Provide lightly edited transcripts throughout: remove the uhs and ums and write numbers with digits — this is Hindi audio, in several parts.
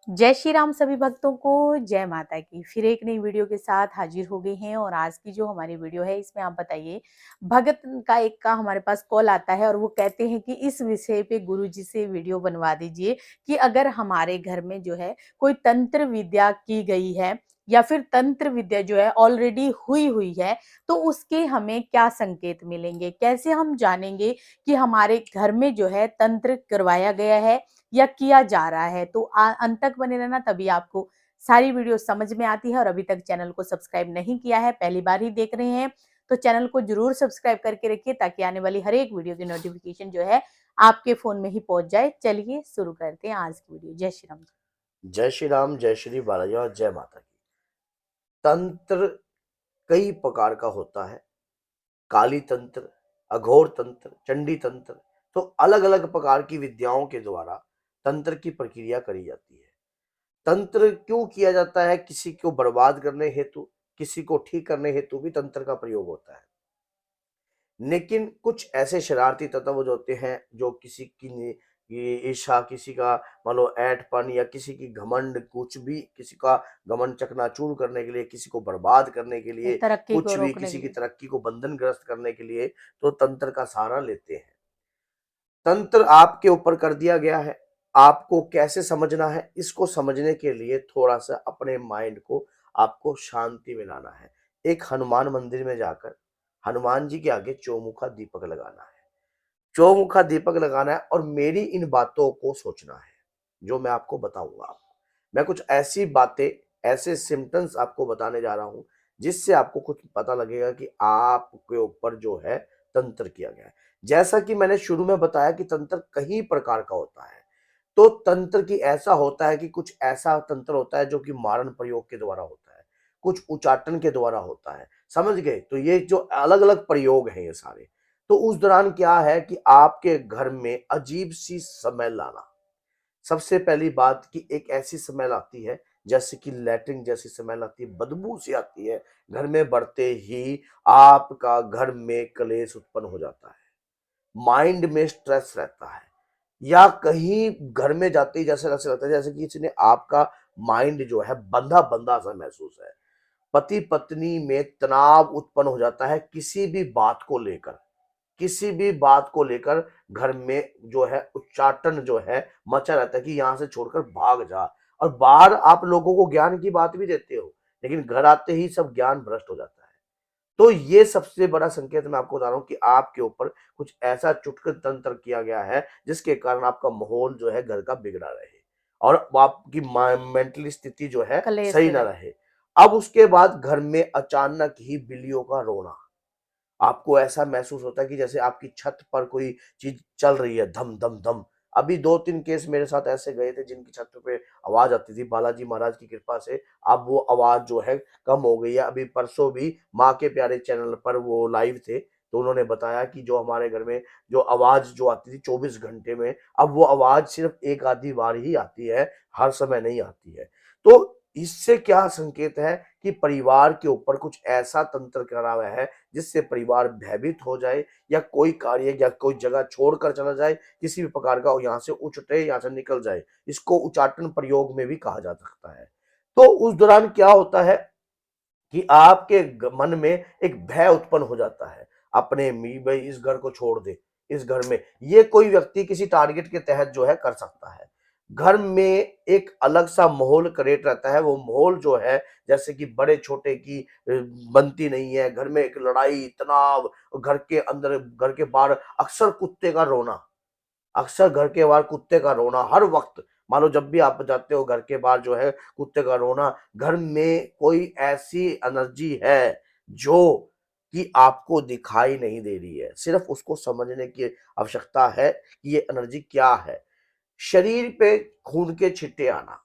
जय श्री राम सभी भक्तों को, जय माता की। फिर एक नई वीडियो के साथ हाजिर हो गए हैं और आज की जो हमारी वीडियो है इसमें आप बताइए, भगत का एक का हमारे पास कॉल आता है और वो कहते हैं कि इस विषय पे गुरुजी से वीडियो बनवा दीजिए कि अगर हमारे घर में जो है कोई तंत्र विद्या की गई है या फिर तंत्र विद्या जो है ऑलरेडी हुई हुई है तो उसके हमें क्या संकेत मिलेंगे, कैसे हम जानेंगे कि हमारे घर में जो है तंत्र करवाया गया है या किया जा रहा है। तो अंत तक बने रहना, तभी आपको सारी वीडियो समझ में आती है। और अभी तक चैनल को सब्सक्राइब नहीं किया है, पहली बार ही देख रहे हैं, तो चैनल को जरूर सब्सक्राइब करके रखिए ताकि आने वाली हर एक वीडियो की नोटिफिकेशन जो है आपके फोन में ही पहुंच जाए। चलिए शुरू करते हैं आज की वीडियो। जय श्री राम। जय श्री राम, जय श्री बालाजी और जय माता की। तंत्र कई प्रकार का होता है। काली तंत्र, अघोर तंत्र, चंडी तंत्र। तो अलग अलग प्रकार की विद्याओं के द्वारा तंत्र की प्रक्रिया करी जाती है। तंत्र क्यों किया जाता है? किसी को बर्बाद करने हेतु, किसी को ठीक करने हेतु भी तंत्र का प्रयोग होता है। लेकिन कुछ ऐसे शरारती तत्व जो होते हैं, जो किसी की ये ईर्ष्या, किसी का मान लो ऐंठपन या किसी की घमंड, कुछ भी किसी का घमंड चकनाचूर करने के लिए, किसी को बर्बाद करने के लिए, तरक्की को कुछ भी रोकने के किसी की लिए। तरक्की को बंधनग्रस्त करने के लिए तो तंत्र का सहारा लेते हैं। तंत्र आपके ऊपर कर दिया गया है, आपको कैसे समझना है, इसको समझने के लिए थोड़ा सा अपने माइंड को आपको शांति में लाना है। एक हनुमान मंदिर में जाकर हनुमान जी के आगे चौमुखा दीपक लगाना है। चौमुखा दीपक लगाना है और मेरी इन बातों को सोचना है जो मैं आपको बताऊंगा। आपको मैं कुछ ऐसी बातें, ऐसे सिम्टम्स आपको बताने जा रहा हूं जिससे आपको कुछ पता लगेगा कि आपके ऊपर जो है तंत्र किया गया है। जैसा कि मैंने शुरू में बताया कि तंत्र कई प्रकार का होता है। तो तंत्र की ऐसा होता है कि कुछ ऐसा तंत्र होता है जो कि मारण प्रयोग के द्वारा होता है, कुछ उच्चाटन के द्वारा होता है। समझ गए? तो ये जो अलग अलग प्रयोग हैं ये सारे, तो उस दौरान क्या है कि आपके घर में अजीब सी स्मेल आना। सबसे पहली बात कि एक ऐसी स्मेल आती है जैसे कि लैट्रिन जैसी स्मेल आती है, बदबू सी आती है। घर में बढ़ते ही आपका घर में कलेश उत्पन्न हो जाता है, माइंड में स्ट्रेस रहता है, या कहीं घर में जाते ही जैसे ऐसे लगता है जैसे कि किसी ने आपका माइंड जो है बंधा बंधा सा महसूस है। पति पत्नी में तनाव उत्पन्न हो जाता है किसी भी बात को लेकर। किसी भी बात को लेकर घर में जो है उच्चाटन जो है मचा रहता है कि यहां से छोड़कर भाग जा। और बाहर आप लोगों को ज्ञान की बात भी देते हो, लेकिन घर आते ही सब ज्ञान भ्रष्ट हो जाता है। तो ये सबसे बड़ा संकेत मैं आपको बता रहा हूं कि आपके ऊपर कुछ ऐसा चुटकुल तंत्र किया गया है जिसके कारण आपका माहौल जो है घर का बिगड़ा रहे और आपकी मेंटली स्थिति जो है कलेश सही में ना रहे। रहे। अब उसके बाद घर में अचानक ही बिल्लियों का रोना। आपको ऐसा महसूस होता है कि जैसे आपकी छत पर कोई चीज चल रही है, धम धम धम। अभी 2-3 केस मेरे साथ ऐसे गए थे जिनकी छत पे आवाज आती थी। बालाजी महाराज की कृपा से अब वो आवाज जो है कम हो गई है। अभी परसों भी माँ के प्यारे चैनल पर वो लाइव थे, तो उन्होंने बताया कि जो हमारे घर में जो आवाज जो आती थी 24 घंटे में, अब वो आवाज सिर्फ एक आधी बार ही आती है, हर समय नहीं आती है। तो इससे क्या संकेत है कि परिवार के ऊपर कुछ ऐसा तंत्र करा हुआ है जिससे परिवार भयभीत हो जाए, या कोई कार्य या कोई जगह छोड़कर चला जाए, किसी भी प्रकार का यहाँ से उछटे, यहाँ से निकल जाए। इसको उच्चाटन प्रयोग में भी कहा जा सकता है। तो उस दौरान क्या होता है कि आपके मन में एक भय उत्पन्न हो जाता है अपने मी भाई इस घर को छोड़ दे। इस घर में ये कोई व्यक्ति किसी टारगेट के तहत जो है कर सकता है। घर में एक अलग सा माहौल क्रिएट रहता है। वो माहौल जो है जैसे कि बड़े छोटे की बनती नहीं है। घर में एक लड़ाई तनाव, घर के अंदर घर के बाहर अक्सर कुत्ते का रोना, अक्सर घर के बाहर कुत्ते का रोना हर वक्त। मान लो जब भी आप जाते हो घर के बाहर जो है कुत्ते का रोना। घर में कोई ऐसी एनर्जी है जो कि आपको दिखाई नहीं दे रही है, सिर्फ उसको समझने की आवश्यकता है कि ये एनर्जी क्या है। शरीर पे खून के छिट्टे आना,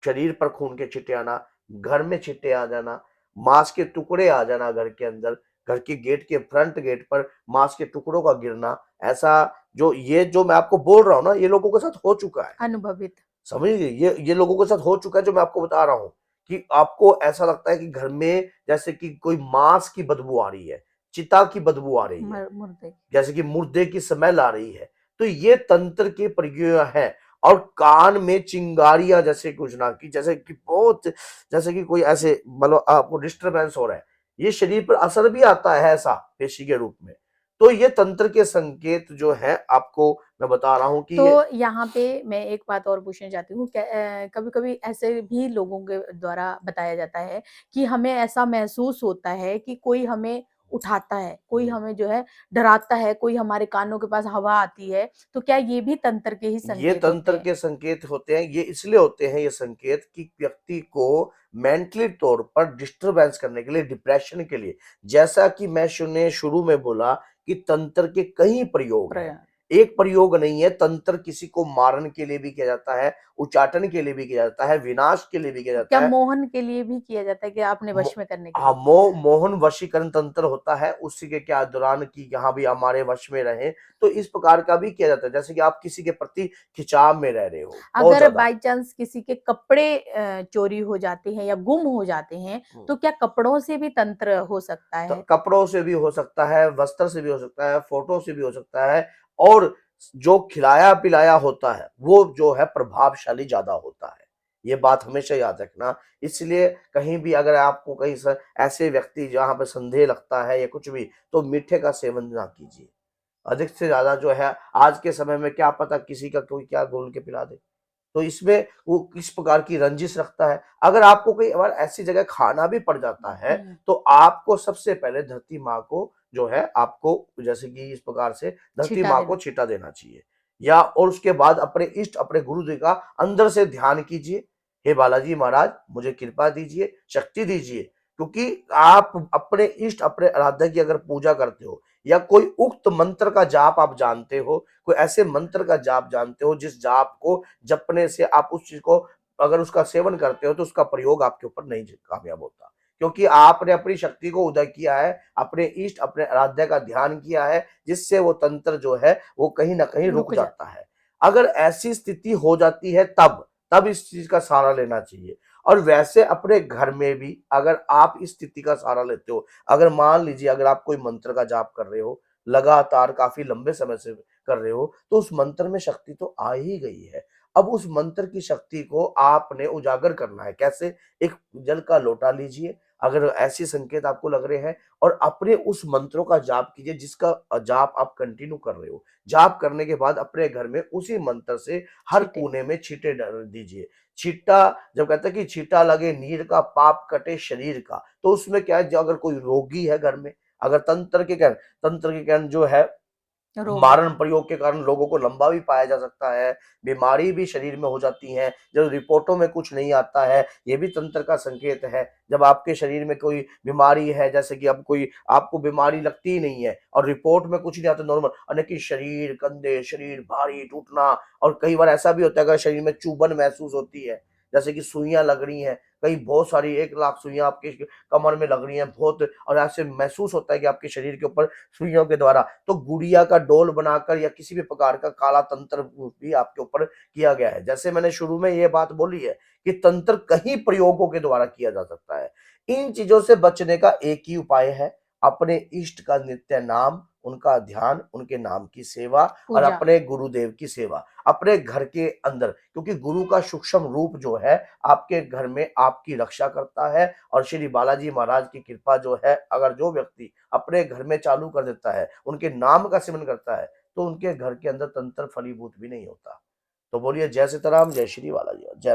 शरीर पर खून के छिट्टे आना, घर में छिट्टे आ जाना, मांस के टुकड़े आ जाना घर के अंदर, घर के गेट के फ्रंट गेट पर मांस के टुकड़ों का गिरना। ऐसा जो ये जो मैं आपको बोल रहा हूं ना, ये लोगों के साथ हो चुका है। अनुभवित। समझ लीजिए ये लोगों के साथ हो चुका है जो मैं आपको बता रहा हूँ कि आपको ऐसा लगता है कि घर में जैसे कि कोई मांस की बदबू आ रही है, चिता की बदबू आ रही है, मुर्दे। जैसे कि मुर्दे की स्मेल आ रही है। तो ये तंत्र की प्रक्रिया है। और कान में चिंगारियां जैसे कुछ ना की, जैसे कि बहुत, जैसे कि कोई ऐसे मतलब आपको डिस्टरबेंस हो रहा है, ये शरीर पर असर भी आता है ऐसा पेशी के रूप में। तो ये तंत्र के संकेत जो है आपको मैं बता रहा हूं कि तो ये यहाँ पे मैं एक बात और पूछना चाहती हूँ, क्या कभी-कभी ऐसे भी लोगों के द्वारा बताया जाता है कि हमें ऐसा महसूस होता है कि कोई हमें उठाता है, कोई हमें जो है डराता है, कोई हमारे कानों के पास हवा आती है, तो क्या ये भी तंत्र के ही ये संकेत होते तंत्र हैं? के संकेत होते हैं। ये इसलिए होते हैं ये संकेत कि व्यक्ति को मेंटली तौर पर डिस्टरबेंस करने के लिए, डिप्रेशन के लिए, जैसा कि मैं शुरू में बोला कि तंत्र के कई प्रयोग हैं, प्र एक प्रयोग नहीं है। तंत्र किसी को मारने के लिए भी किया जाता है, उच्चाटन के लिए भी किया जाता है, विनाश के लिए भी किया क्या जाता है। मोहन के लिए भी किया जाता है कि आपने मो वश में करने के हाँ, लिए? मोहन वशीकरण तंत्र होता है, उसी के क्या दौरान कि यहाँ भी हमारे वश में रहें, तो इस प्रकार का भी किया जाता है। जैसे कि आप किसी के प्रति खिंचाव में रह रहे हो, बहुत अगर ज़्यादा। बाय चांस किसी के कपड़े चोरी हो जाते हैं या गुम हो जाते हैं, हुँ। तो क्या कपड़ों से भी तंत्र हो सकता तो है? कपड़ों से भी हो सकता है, वस्त्र से भी हो सकता है, फ़ोटो से भी हो सकता है, और जो खिलाया-पिलाया होता है, वो जो है प्रभावशाली ज़्यादा होता है। ये बात हमेशा याद रखना। इसलिए कहीं भी अगर आपको कहीं स ऐसे व्यक्ति जहाँ पे संदेह लगता है या कुछ भी, तो मीठे का सेवन ना कीजिए। अधिक से ज़्यादा जो है आज के समय में क्या पता किसी का कोई क्या घोल के पिला दे। तो इसमें वो किस प्रकार की रंजिश रखता है। अगर आपको कई बार ऐसी जगह खाना भी पड़ जाता है, हुँ, तो आपको सबसे पहले धरती माँ को जो है आपको जैसे कि इस प्रकार से धरती छिटा माँ को देना। छीटा देना चाहिए। या और उसके बाद अपने इष्ट, अपने गुरुदेव का अंदर से ध्यान कीजिए, हे बालाजी महाराज मुझे कृपा दीजिए, शक्ति दीजिए। क्योंकि आप अपने इष्ट, अपने आराध्य की अगर पूजा करते हो या कोई उक्त मंत्र का जाप आप जानते हो, कोई ऐसे मंत्र का जाप जानते हो जिस जाप को जपने से आप उस चीज को अगर उसका सेवन करते हो तो उसका प्रयोग आपके ऊपर नहीं कामयाब होता, क्योंकि आपने अपनी शक्ति को उदय किया है, अपने इष्ट, अपने आराध्य का ध्यान किया है, जिससे वो तंत्र जो है वो कहीं ना कहीं रुक रुक जाता जाता है। है। अगर ऐसी स्थिति हो जाती है तब तब इस चीज का सहारा लेना चाहिए। और वैसे अपने घर में भी अगर आप इस स्थिति का सहारा लेते हो, अगर मान लीजिए अगर आप कोई मंत्र का जाप कर रहे हो, लगातार काफी लंबे समय से कर रहे हो, तो उस मंत्र में शक्ति तो आ ही गई है। अब उस मंत्र की शक्ति को आपने उजागर करना है। कैसे? एक जल का लोटा लीजिए, अगर ऐसे संकेत आपको लग रहे हैं, और अपने उस मंत्रों का जाप कीजिए जिसका जाप आप कंटिन्यू कर रहे हो। जाप करने के बाद अपने घर में उसी मंत्र से हर छींटे। कोने में छींटे डाल दीजिए। छींटा जब कहते हैं कि छींटा लगे नीर का, पाप कटे शरीर का, तो उसमें क्या है, जो अगर कोई रोगी है घर में, अगर तंत्र के कारण जो है रोग मारण होता है। प्रयोग के कारण लोगों को लंबा भी पाया जा सकता है, बीमारी भी शरीर में हो जाती है, जब रिपोर्टों में कुछ नहीं आता है, ये भी तंत्र का संकेत है। जब आपके शरीर में कोई बीमारी है, जैसे कि अब कोई आपको बीमारी लगती ही नहीं है और रिपोर्ट में कुछ नहीं आता नॉर्मल, और लेकिन शरीर, कंधे, शरीर भारी टूटना, और कई बार ऐसा भी होता है अगर शरीर में चुभन महसूस होती है, जैसे कि सुइयाँ लग रही हैं, कई बहुत सारी 1 लाख सुइयाँ आपके कमर में लग रही हैं बहुत, और ऐसे महसूस होता है कि आपके शरीर के ऊपर सुइयों के द्वारा, तो गुड़िया का डोल बनाकर या किसी भी प्रकार का काला तंत्र भी आपके ऊपर किया गया है। जैसे मैंने शुरू में ये बात बोली है कि तंत्र कई प्रयोगों के द्वारा किया जा सकता है। इन चीजों से बचने का एक ही उपाय है, अपने इष्ट का नित्य नाम, उनका ध्यान, उनके नाम की सेवा, और पूजा। अपने गुरुदेव की सेवा अपने घर के अंदर, क्योंकि गुरु का सूक्ष्म रूप जो है आपके घर में आपकी रक्षा करता है। और श्री बालाजी महाराज की कृपा जो है, अगर जो व्यक्ति अपने घर में चालू कर देता है, उनके नाम का सेवन करता है, तो उनके घर के अंदर तंत्र फलीभूत भी नहीं होता। तो बोलिए जय सीताराम, जय श्री बालाजी, जय माता।